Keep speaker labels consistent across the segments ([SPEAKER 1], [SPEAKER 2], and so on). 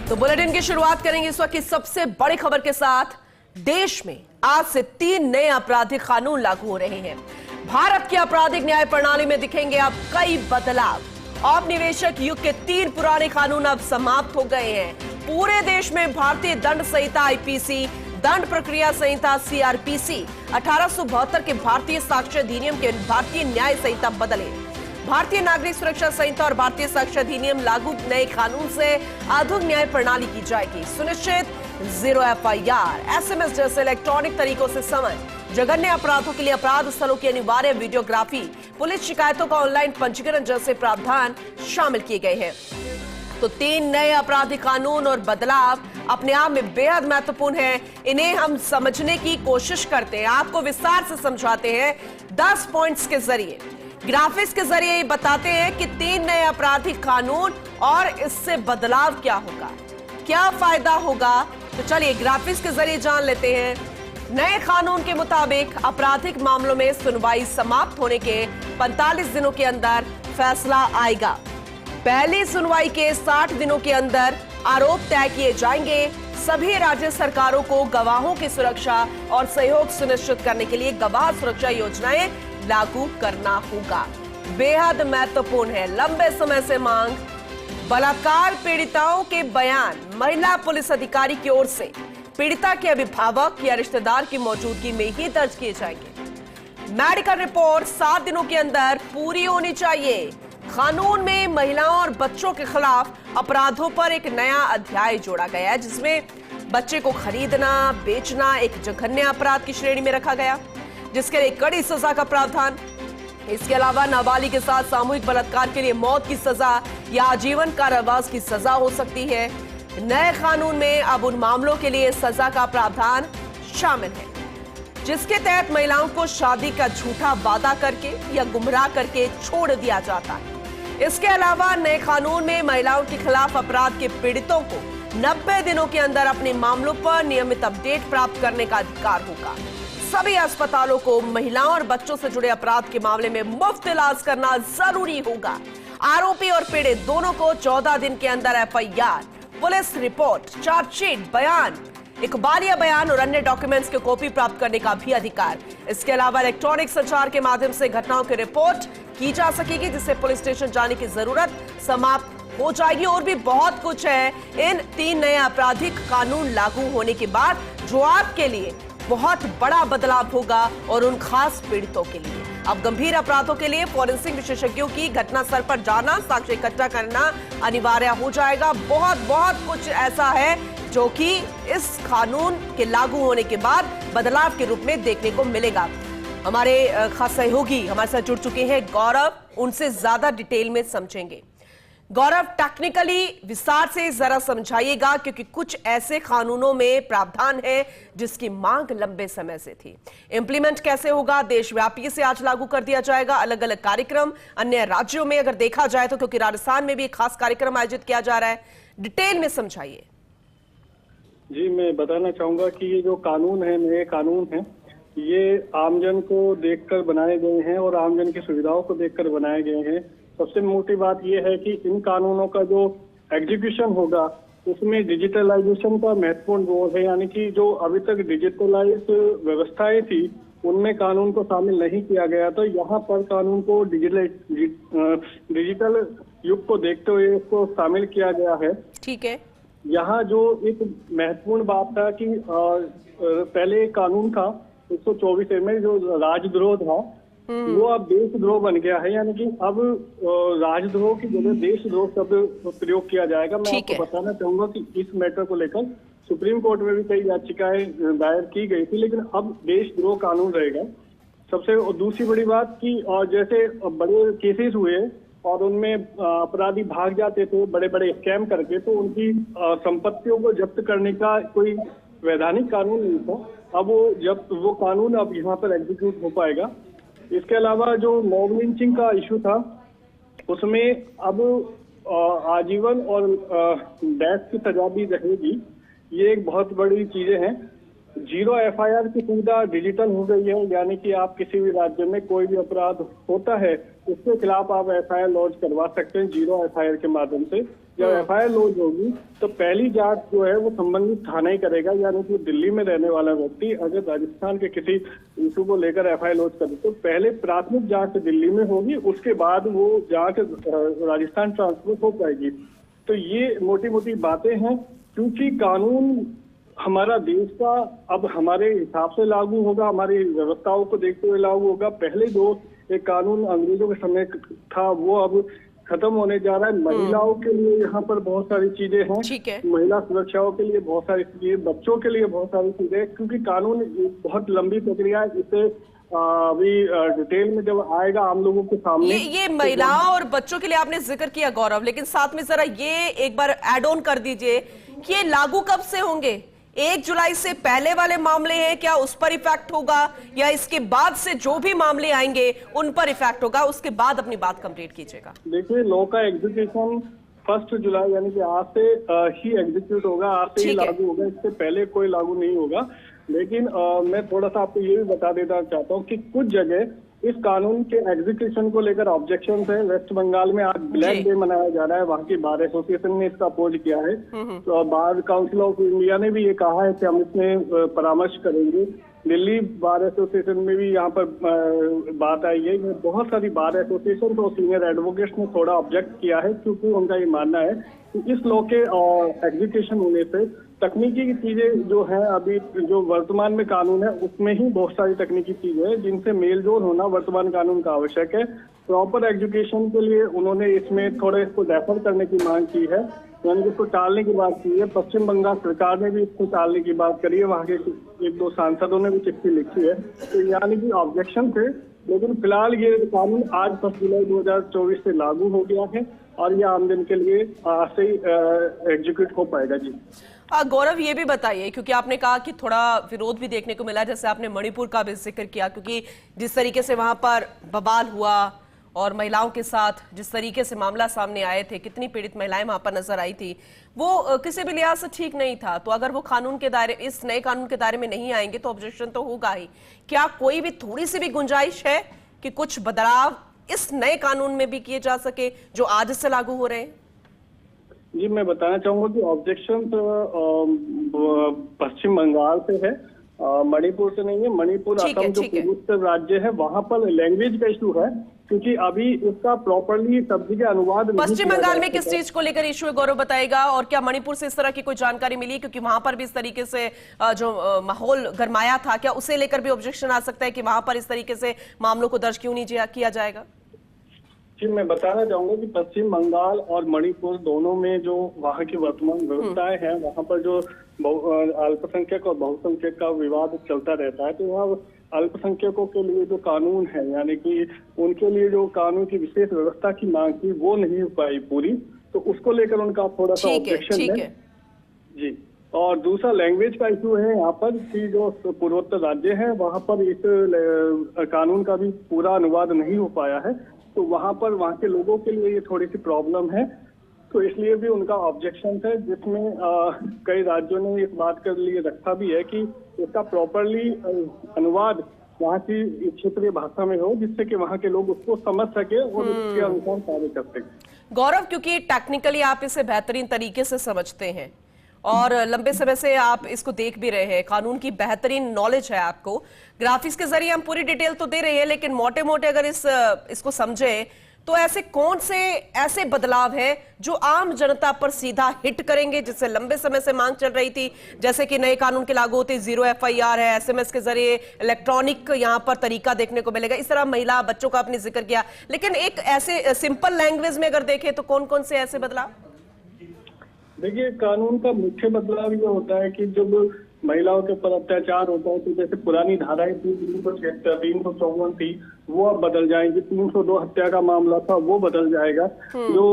[SPEAKER 1] तो बुलेटिन की शुरुआत करेंगे इस वक्त की सबसे बड़ी खबर के साथ। देश में आज से 3 नए आपराधिक कानून लागू हो रहे हैं। भारत की आपराधिक न्याय प्रणाली में दिखेंगे अब कई बदलाव। औपनिवेशिक युग के 3 पुराने कानून अब समाप्त हो गए हैं। पूरे देश में भारतीय दंड संहिता आईपीसी, दंड प्रक्रिया संहिता सीआरपीसी, 1872 के भारतीय साक्ष्य अधिनियम के भारतीय न्याय संहिता बदले। भारतीय नागरिक सुरक्षा संहिता और भारतीय साक्ष्य अधिनियम लागू नए कानून से आधुनिक न्याय प्रणाली की जाएगी सुनिश्चित। 0 एफआईआर, एसएमएस जैसे इलेक्ट्रॉनिक तरीकों से समझ, जघन्य अपराधों के लिए अपराध स्थलों की अनिवार्य वीडियोग्राफी, पुलिस शिकायतों का ऑनलाइन पंजीकरण जैसे प्रावधान शामिल किए गए हैं। तो 3 नए आपराधिक कानून और बदलाव अपने आप में बेहद महत्वपूर्ण है। इन्हें हम समझने की कोशिश करते हैं, आपको विस्तार से समझाते हैं 10 पॉइंट्स के जरिए, ग्राफिक्स के जरिए बताते हैं कि 3 नए आपराधिक कानून और इससे बदलाव क्या होगा, क्या फायदा होगा। तो चलिए ग्राफिक्स के जरिए जान लेते हैं। नए कानून के मुताबिक आपराधिक मामलों में सुनवाई समाप्त होने के 45 दिनों के अंदर फैसला आएगा। पहली सुनवाई के 60 दिनों के अंदर आरोप तय किए जाएंगे। सभी राज्य सरकारों को गवाहों की सुरक्षा और सहयोग सुनिश्चित करने के लिए गवाह सुरक्षा योजनाएं लागू करना होगा। बेहद महत्वपूर्ण है। लंबे समय से मांग, बलात्कार पीड़िताओं के बयान महिला पुलिस अधिकारी की ओर से पीड़िता के अभिभावक या रिश्तेदार की मौजूदगी में ही दर्ज किए जाएंगे। मेडिकल रिपोर्ट 7 दिनों के अंदर पूरी होनी चाहिए। कानून में महिलाओं और बच्चों के खिलाफ अपराधों पर एक नया अध्याय जोड़ा गया है, जिसमें बच्चे को खरीदना, बेचना एक जघन्य अपराध की श्रेणी में रखा गया, जिसके लिए कड़ी सजा का प्रावधान। इसके अलावा नाबालिग के साथ सामूहिक बलात्कार के लिए मौत की सजा या आजीवन कारावास की सजा हो सकती है। नए कानून में अब उन मामलों के लिए सजा का प्रावधान शामिल है जिसके तहत महिलाओं को शादी का झूठा वादा करके या गुमराह करके छोड़ दिया जाता है। इसके अलावा नए कानून में महिलाओं के खिलाफ अपराध के पीड़ितों को 90 दिनों के अंदर अपने मामलों पर नियमित अपडेट प्राप्त करने का अधिकार होगा। सभी अस्पतालों को महिलाओं और बच्चों से जुड़े अपराध के मामले में मुफ्त इलाज करना जरूरी होगा। आरोपी और पीड़ित दोनों को 14 दिन के अंदर एफआईआर, पुलिस रिपोर्ट, चार्जशीट, बयान, इकबालिया बयान और अन्य डॉक्यूमेंट्स की कॉपी प्राप्त करने का भी अधिकार। इसके अलावा इलेक्ट्रॉनिक संचार के माध्यम से घटनाओं की रिपोर्ट की जा सकेगी, जिससे पुलिस स्टेशन जाने की जरूरत समाप्त हो जाएगी। और भी बहुत कुछ है इन 3 नए आपराधिक कानून लागू होने के बाद, जो आपके लिए बहुत बड़ा बदलाव होगा और उन खास पीड़ितों के लिए। अब गंभीर अपराधों के लिए फॉरेंसिक विशेषज्ञों की घटनास्थल पर जाना, साक्ष्य इकट्ठा करना अनिवार्य हो जाएगा। बहुत कुछ ऐसा है जो कि इस कानून के लागू होने के बाद बदलाव के रूप में देखने को मिलेगा। हमारे खास सहयोगी हमारे साथ जुड़ चुके हैं गौरव, उनसे ज्यादा डिटेल में समझेंगे। गौरव, टेक्निकली विस्तार से जरा समझाइएगा, क्योंकि कुछ ऐसे कानूनों में प्रावधान है जिसकी मांग लंबे समय से थी। इंप्लीमेंट कैसे होगा? देशव्यापी से आज लागू कर दिया जाएगा। अलग अलग कार्यक्रम अन्य राज्यों में अगर देखा जाए तो, क्योंकि राजस्थान में भी एक खास कार्यक्रम आयोजित किया जा रहा है, डिटेल में समझाइए।
[SPEAKER 2] जी, मैं बताना चाहूंगा कि ये जो कानून है, नए कानून है, ये आमजन को देखकर बनाए गए हैं और आमजन की सुविधाओं को देखकर बनाए गए हैं। सबसे मोटी बात यह है कि इन कानूनों का जो एग्जीक्यूशन होगा उसमें डिजिटलाइजेशन का महत्वपूर्ण रोल है। यानी कि जो अभी तक डिजिटलाइज व्यवस्थाएं थी उनमें कानून को शामिल नहीं किया गया, तो यहाँ पर कानून को डिजिटल युग को देखते हुए इसको शामिल किया गया है।
[SPEAKER 1] ठीक है।
[SPEAKER 2] यहाँ जो एक महत्वपूर्ण बात था कि पहले एक कानून था 124 में जो राजद्रोह था, वो अब देशद्रोह बन गया है। यानी कि अब राजद्रोह की जगह देशद्रोह शब्द प्रयोग किया जाएगा। मैं आपको बताना चाहूंगा कि इस मैटर को लेकर सुप्रीम कोर्ट में भी कई याचिकाएं दायर की गई थी, लेकिन अब देशद्रोह कानून रहेगा। सबसे दूसरी बड़ी बात की, और जैसे बड़े केसेस हुए और उनमें अपराधी भाग जाते थे बड़े बड़े स्कैम करके, तो उनकी संपत्तियों को जब्त करने का कोई वैधानिक कानून नहीं था। अब वो कानून अब यहाँ पर एग्जीक्यूट हो पाएगा। इसके अलावा जो मॉब लिंचिंग का इशू था उसमें अब आजीवन और डेथ की सजा भी रहेगी। ये एक बहुत बड़ी चीजें हैं। 0 एफआईआर की सुविधा डिजिटल हो गई है, यानी कि आप किसी भी राज्य में कोई भी अपराध होता है उसके खिलाफ आप एफआईआर लॉन्च करवा सकते हैं 0 एफआईआर के माध्यम से। जब एफआईआर लॉन्च होगी तो पहली जांच जो है वो संबंधित थाना ही करेगा, यानी कि दिल्ली में रहने वाला व्यक्ति अगर राजस्थान के किसी इशू को लेकर एफआईआर लॉन्च करे तो पहले प्राथमिक जांच दिल्ली में होगी, उसके बाद वो जांच राजस्थान ट्रांसफर हो पाएगी। तो ये मोटी मोटी बातें हैं, क्योंकि कानून हमारा देश का अब हमारे हिसाब से लागू होगा, हमारी व्यवस्थाओं को देखते हुए लागू होगा। पहले जो एक कानून अंग्रेजों के समय था वो अब खत्म होने जा रहा है। महिलाओं के लिए यहाँ पर बहुत सारी चीजें हैं,
[SPEAKER 1] ठीक है।
[SPEAKER 2] महिला सुरक्षाओं के लिए बहुत सारी चीजें, बच्चों के लिए बहुत सारी चीजें, क्योंकि कानून एक बहुत लंबी प्रक्रिया है। इसे अभी डिटेल में जब आएगा आम लोगों के सामने।
[SPEAKER 1] ये महिलाओं और बच्चों के लिए आपने जिक्र किया गौरव, लेकिन साथ में जरा ये एक बार ऐड ऑन कर दीजिए कि ये लागू कब से होंगे? 1 जुलाई से पहले वाले मामले हैं, क्या उस पर इफेक्ट होगा, या इसके बाद से जो भी मामले आएंगे उन पर इफेक्ट होगा? उसके बाद अपनी बात कंप्लीट कीजिएगा।
[SPEAKER 2] देखिए, लॉ का एग्जीक्यूशन 1 जुलाई यानी कि आज से ही एग्जीक्यूट होगा, आज से ही लागू होगा, इससे पहले कोई लागू नहीं होगा। लेकिन मैं थोड़ा सा आपको ये भी बता देना चाहता हूँ कि कुछ जगह इस कानून के एग्जीक्यूशन को लेकर ऑब्जेक्शन है। वेस्ट बंगाल में आज ब्लैक डे मनाया जा रहा है, वहाँ की बार एसोसिएशन ने इसका अपोज किया है। तो बार काउंसिल ऑफ इंडिया ने भी ये कहा है कि हम इसमें परामर्श करेंगे। दिल्ली बार एसोसिएशन में भी यहाँ पर बात आई है। बहुत सारी बार एसोसिएशन तो सीनियर एडवोकेट्स ने थोड़ा ऑब्जेक्ट किया है, क्योंकि उनका ये मानना है कि इस लॉ के एग्जीक्यूशन होने से तकनीकी चीजें जो है, अभी जो वर्तमान में कानून है उसमें ही बहुत सारी तकनीकी चीजें हैं जिनसे मेलजोल होना वर्तमान कानून का आवश्यक है। प्रॉपर एजुकेशन के लिए उन्होंने इसमें थोड़े इसको डेफर करने की मांग की है, यानी कि इसको टालने की बात की है। पश्चिम बंगाल सरकार ने भी इसको टालने की बात करी है, वहाँ के 1-2 सांसदों ने भी चिट्ठी लिखी है। तो यानी कि ऑब्जेक्शन थे, लेकिन फिलहाल ये कानून आज 1 जुलाई 2024 से लागू हो गया है और ये आमजन के लिए आज से एग्जीक्यूट हो पाएगा। जी
[SPEAKER 1] गौरव, ये भी बताइए, क्योंकि आपने कहा कि थोड़ा विरोध भी देखने को मिला, जैसे आपने मणिपुर का भी जिक्र किया, क्योंकि जिस तरीके से वहां पर बवाल हुआ और महिलाओं के साथ जिस तरीके से मामला सामने आए थे, कितनी पीड़ित महिलाएं वहां पर नजर आई थी, वो किसी भी लिहाज से ठीक नहीं था। तो अगर वो कानून के दायरे, इस नए कानून के दायरे में नहीं आएंगे तो ऑब्जेक्शन तो होगा ही। क्या कोई भी थोड़ी सी भी गुंजाइश है कि कुछ बदलाव इस नए कानून में भी किए जा सके जो आज से लागू हो रहे हैं?
[SPEAKER 2] जी, मैं बताना चाहूंगा कि ऑब्जेक्शन तो पश्चिम बंगाल से है, मणिपुर से नहीं है। मणिपुर असम जो पूर्वोत्तर राज्य है वहां पर लैंग्वेज का इशू है, क्योंकि अभी इसका प्रॉपरली सब जगह अनुवाद नहीं।
[SPEAKER 1] पश्चिम बंगाल में किस चीज को लेकर इशू है गौरव, बताएगा? और क्या मणिपुर से इस तरह की कोई जानकारी मिली, क्योंकि वहां पर भी इस तरीके से जो माहौल गरमाया था, क्या उसे लेकर भी ऑब्जेक्शन आ सकता है कि वहां पर इस तरीके से मामलों को दर्ज क्यों नहीं किया जाएगा?
[SPEAKER 2] जी, मैं बताना चाहूंगा कि पश्चिम बंगाल और मणिपुर दोनों में जो वहाँ की वर्तमान व्यवस्थाएं हैं, वहाँ पर जो अल्पसंख्यक और बहुसंख्यक का विवाद चलता रहता है। तो वहाँ अल्पसंख्यकों के लिए जो कानून है, यानी कि उनके लिए जो कानून की विशेष व्यवस्था की मांग थी वो नहीं हो पाई पूरी, तो उसको लेकर उनका थोड़ा सा ऑब्जेक्शन है। जी, और दूसरा लैंग्वेज का इशू है यहाँ पर कि जो पूर्वोत्तर राज्य है वहाँ पर इस कानून का भी पूरा अनुवाद नहीं हो पाया है, तो वहाँ पर वहाँ के लोगों के लिए ये थोड़ी सी प्रॉब्लम है। तो इसलिए भी उनका ऑब्जेक्शन है, जिसमें कई राज्यों ने इस बात के लिए रखा भी है कि इसका प्रॉपरली अनुवाद वहाँ की क्षेत्रीय भाषा में हो, जिससे कि वहाँ के लोग उसको समझ सके और उसके अनुसार कार्य कर सके।
[SPEAKER 1] गौरव, क्योंकि टेक्निकली आप इसे बेहतरीन तरीके से समझते हैं और लंबे समय से आप इसको देख भी रहे हैं, कानून की बेहतरीन नॉलेज है आपको। ग्राफिक्स के जरिए हम पूरी डिटेल तो दे रहे हैं, लेकिन मोटे मोटे अगर इसको समझे तो ऐसे कौन से ऐसे बदलाव है जो आम जनता पर सीधा हिट करेंगे, जिससे लंबे समय से मांग चल रही थी? जैसे कि नए कानून के लागू होते 0 FIR है, SMS के जरिए इलेक्ट्रॉनिक यहाँ पर तरीका देखने को मिलेगा। इस तरह महिला बच्चों का आपने जिक्र किया, लेकिन एक ऐसे सिंपल लैंग्वेज में अगर देखें तो कौन कौन से ऐसे बदलाव?
[SPEAKER 2] देखिए, कानून का मुख्य बदलाव ये होता है कि जब महिलाओं के ऊपर अत्याचार होता है तो जैसे पुरानी धाराएं थी 354 थी, वो अब बदल जाएंगी। 302 हत्या का मामला था वो बदल जाएगा। जो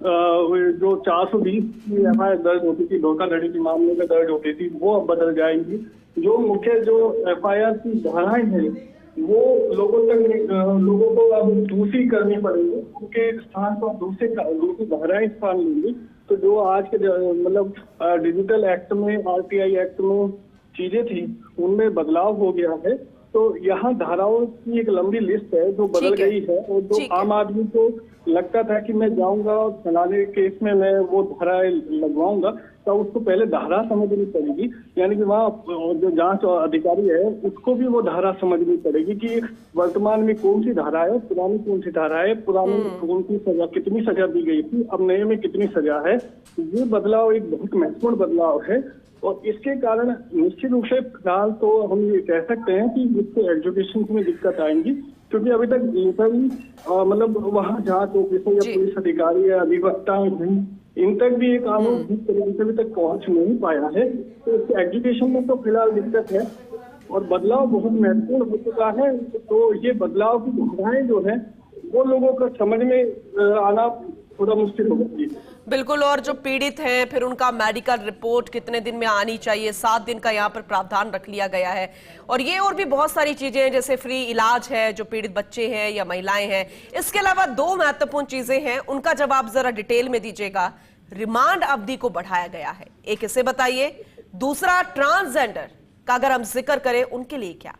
[SPEAKER 2] 420 की FIR दर्ज होती थी, धोखाधड़ी के मामले में दर्ज होती थी, वो अब बदल जाएंगी। जो मुख्य जो FIR की धाराएं हैं वो लोगों को अब दूसरी करनी पड़ेगी, क्योंकि स्थान पर दूसरी धाराएं स्थान लेंगी। तो जो आज के मतलब डिजिटल एक्ट में, RTI एक्ट में चीजें थी उनमें बदलाव हो गया है। तो यहाँ धाराओं की एक लंबी लिस्ट है जो बदल गई है, और जो आम आदमी को लगता था कि मैं जाऊंगा और फलाने केस में मैं वो धारा लगवाऊंगा, तो उसको पहले धारा समझनी पड़ेगी, यानी कि वहाँ जो जांच अधिकारी है उसको भी वो धारा समझनी पड़ेगी कि वर्तमान में कौन सी धारा है, पुरानी कौन सी धारा है, पुरानी में कौन सी सजा, कितनी सजा दी गई थी, अब नए में कितनी सजा है। ये बदलाव एक बहुत महत्वपूर्ण बदलाव है और इसके कारण निश्चित रूप से फिलहाल तो हम ये कह सकते हैं कि इससे एजुकेशन में दिक्कत आएंगी, क्योंकि अभी तक मतलब वहाँ जांच ऑफिसर या पुलिस अधिकारी या अधिवक्ता इन तक भी ये कानून जिस तरीके से अभी तक पहुंच नहीं पाया है, तो इसके एजुकेशन में तो फिलहाल दिक्कत है और बदलाव बहुत महत्वपूर्ण हो चुका है। तो ये बदलाव की धाराएं जो है वो लोगों का समझ में आना थोड़ा मुश्किल होगा।
[SPEAKER 1] बिल्कुल, और जो पीड़ित हैं फिर उनका मेडिकल रिपोर्ट कितने दिन में आनी चाहिए, 7 दिन का यहाँ पर प्रावधान रख लिया गया है। और ये और भी बहुत सारी चीजें हैं, जैसे फ्री इलाज है जो पीड़ित बच्चे हैं या महिलाएं हैं। इसके अलावा 2 महत्वपूर्ण चीजें हैं, उनका जवाब जरा डिटेल में दीजिएगा। रिमांड अवधि को बढ़ाया गया है, एक इसे बताइए, दूसरा ट्रांसजेंडर का अगर हम जिक्र करें उनके लिए क्या?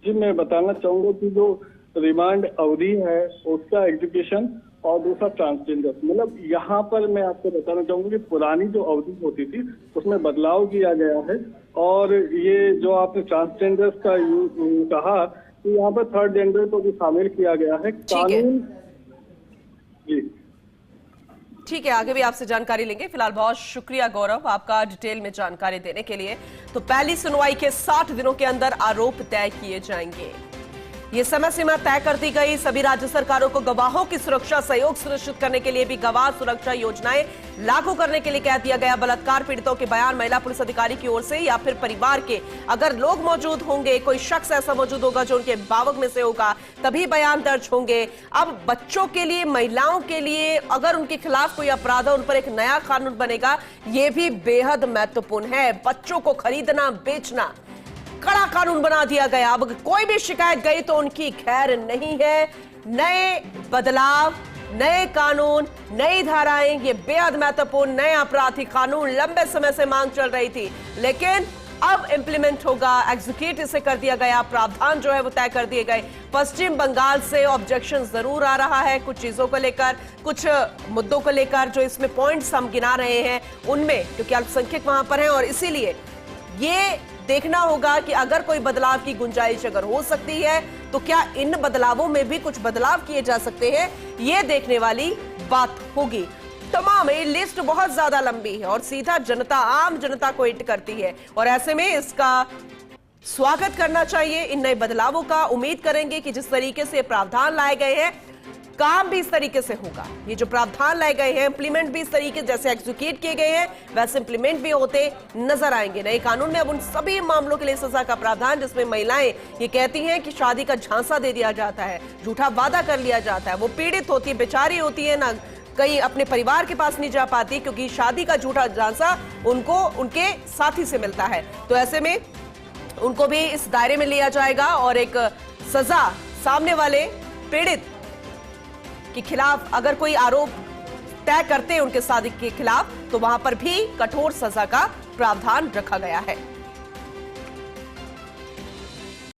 [SPEAKER 2] जी, मैं बताना चाहूंगा कि जो रिमांड अवधि है उसका एजुकेशन और दूसरा ट्रांसजेंडर, मतलब यहाँ पर मैं आपको बताना चाहूंगा कि पुरानी जो अवधि होती थी उसमें बदलाव किया गया है और ये जो आपने ट्रांसजेंडर का कहा कि यहाँ पर थर्ड जेंडर को भी शामिल किया गया है कानून। जी
[SPEAKER 1] ठीक है, आगे भी आपसे जानकारी लेंगे। फिलहाल बहुत शुक्रिया गौरव आपका डिटेल में जानकारी देने के लिए। तो पहली सुनवाई के 60 दिनों के अंदर आरोप तय किए जाएंगे, ये समय सीमा तय कर दी गई। सभी राज्य सरकारों को गवाहों की सुरक्षा सहयोग सुनिश्चित करने के लिए भी गवाह सुरक्षा योजनाएं लागू करने के लिए कह दिया गया। बलात्कार पीड़ितों के बयान महिला पुलिस अधिकारी की ओर से या फिर परिवार के अगर लोग मौजूद होंगे, कोई शख्स ऐसा मौजूद होगा जो उनके बावक में से होगा, तभी बयान दर्ज होंगे। अब बच्चों के लिए, महिलाओं के लिए अगर उनके खिलाफ कोई अपराध है उन पर एक नया कानून बनेगा, ये भी बेहद महत्वपूर्ण है। बच्चों को खरीदना बेचना कड़ा कानून बना दिया गया। अब कोई भी शिकायत गई तो उनकी खैर नहीं है। नए बदलाव, नए कानून, नई धाराएं, ये बेहद महत्वपूर्ण नए आपराधिक कानून लंबे समय से मांग चल रही थी, लेकिन अब इंप्लीमेंट होगा। एग्जीक्यूट इसे कर दिया गया, प्रावधान जो है वो तय कर दिए गए। पश्चिम बंगाल से ऑब्जेक्शन जरूर आ रहा है कुछ चीजों को लेकर, कुछ मुद्दों को लेकर जो इसमें पॉइंट्स हम गिना रहे हैं उनमें, क्योंकि अल्पसंख्यक वहां पर हैं और इसीलिए ये देखना होगा कि अगर कोई बदलाव की गुंजाइश अगर हो सकती है तो क्या इन बदलावों में भी कुछ बदलाव किए जा सकते हैं, ये देखने वाली बात होगी। तमाम ये लिस्ट बहुत ज्यादा लंबी है और सीधा जनता, आम जनता को हिट करती है और ऐसे में इसका स्वागत करना चाहिए। इन नए बदलावों का उम्मीद करेंगे कि जिस तरीके से प्रावधान लाए गए हैं काम भी इस तरीके से होगा। ये जो प्रावधान लाए गए हैं इंप्लीमेंट भी इस तरीके जैसे एग्जीक्यूट किए गए हैं वैसे इंप्लीमेंट भी होते नजर आएंगे। नए कानून में अब उन सभी मामलों के लिए सजा का प्रावधान जिसमें महिलाएं ये कहती हैं कि शादी का झांसा दे दिया जाता है, झूठा वादा कर लिया जाता है, वो पीड़ित होती है, बेचारी होती है ना, कहीं अपने परिवार के पास नहीं जा पाती क्योंकि शादी का झूठा झांसा उनको उनके साथी से मिलता है। तो ऐसे में उनको भी इस दायरे में लिया जाएगा और एक सजा सामने वाले पीड़ित के खिलाफ अगर कोई आरोप तय करते हैं उनके साथी के खिलाफ तो वहां पर भी कठोर सजा का प्रावधान रखा गया है।